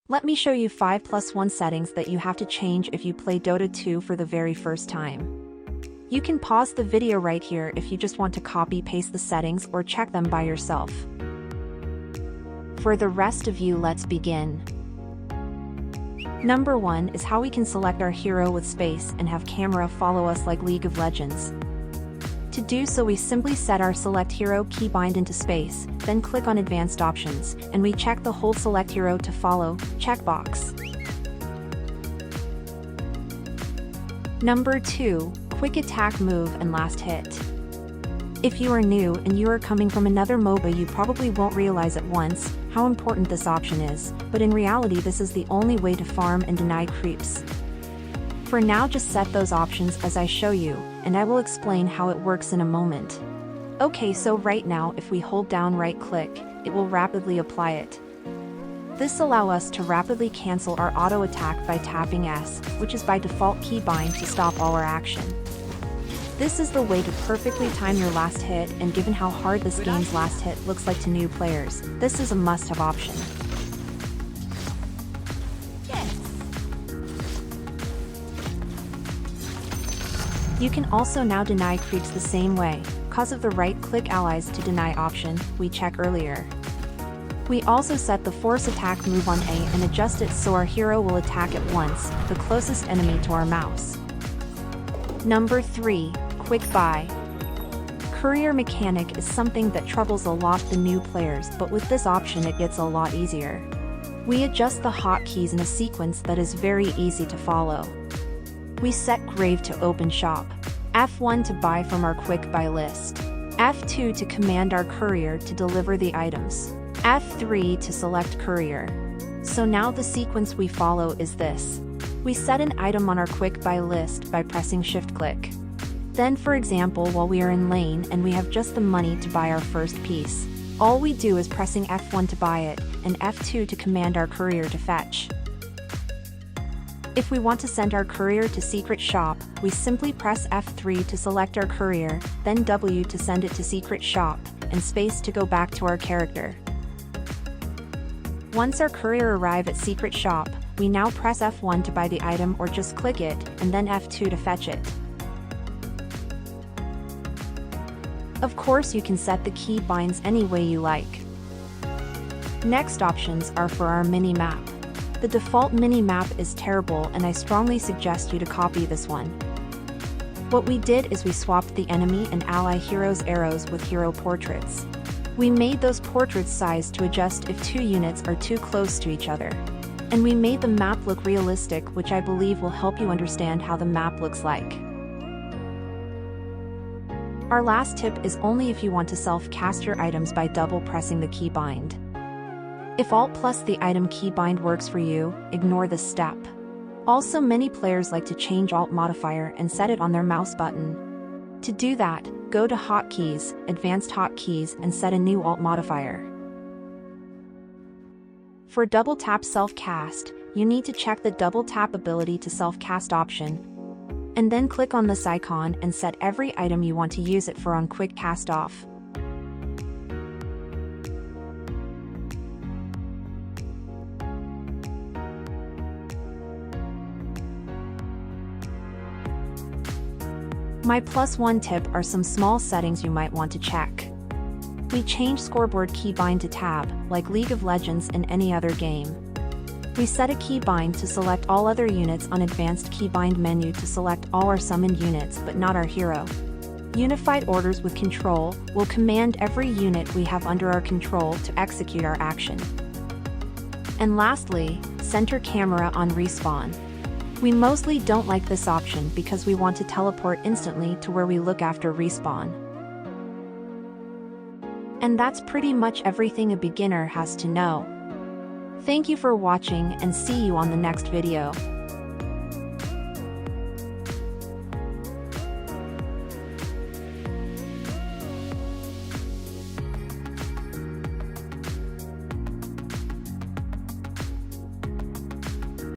Let me show you 5+1 settings that you have to change if you play Dota 2 for the very first time. You can pause the video right here if you just want to copy-paste the settings or check them by yourself. For the rest of you, let's begin. Number 1 is how we can select our hero with space and have camera follow us like League of Legends. To do so, we simply set our select hero keybind into space, then click on advanced options, and we check the hold select hero to follow checkbox. Number 2, quick attack move and last hit. If you are new and you are coming from another MOBA, you probably won't realize at once how important this option is, but in reality this is the only way to farm and deny creeps. For now, just set those options as I show you, and I will explain how it works in a moment. Okay, so right now if we hold down right click, it will rapidly apply it. This allows us to rapidly cancel our auto attack by tapping S, which is by default keybind to stop all our action. This is the way to perfectly time your last hit, and given how hard this game's last hit looks like to new players, this is a must-have option. You can also now deny creeps the same way, cause of the right-click allies to deny option we checked earlier. We also set the force attack move on A and adjust it so our hero will attack at once, the closest enemy to our mouse. Number 3, quick buy. Courier mechanic is something that troubles a lot the new players, but with this option it gets a lot easier. We adjust the hotkeys in a sequence that is very easy to follow. We set grave to open shop, F1 to buy from our quick buy list, F2 to command our courier to deliver the items, F3 to select courier. So now the sequence we follow is this. We set an item on our quick buy list by pressing shift click. Then, for example, while we are in lane and we have just the money to buy our first piece, all we do is pressing F1 to buy it and F2 to command our courier to fetch. If we want to send our courier to secret shop, we simply press F3 to select our courier, then W to send it to secret shop, and space to go back to our character. Once our courier arrives at secret shop, we now press F1 to buy the item or just click it, and then F2 to fetch it. Of course, you can set the key binds any way you like. Next options are for our mini-map. The default mini-map is terrible and I strongly suggest you to copy this one. What we did is we swapped the enemy and ally heroes' arrows with hero portraits. We made those portraits size to adjust if two units are too close to each other. And we made the map look realistic, which I believe will help you understand how the map looks like. Our last tip is only if you want to self-cast your items by double pressing the keybind. If Alt plus the item keybind works for you, ignore this step. Also, many players like to change Alt modifier and set it on their mouse button. To do that, go to Hotkeys, Advanced Hotkeys, and set a new Alt modifier. For double tap self-cast, you need to check the double tap ability to self-cast option, and then click on this icon and set every item you want to use it for on quick cast off. My +1 tip are some small settings you might want to check. We change scoreboard keybind to tab, like League of Legends and any other game. We set a keybind to select all other units on advanced keybind menu to select all our summoned units but not our hero. Unified orders with control will command every unit we have under our control to execute our action. And lastly, center camera on respawn. We mostly don't like this option because we want to teleport instantly to where we look after respawn. And that's pretty much everything a beginner has to know. Thank you for watching and see you on the next video.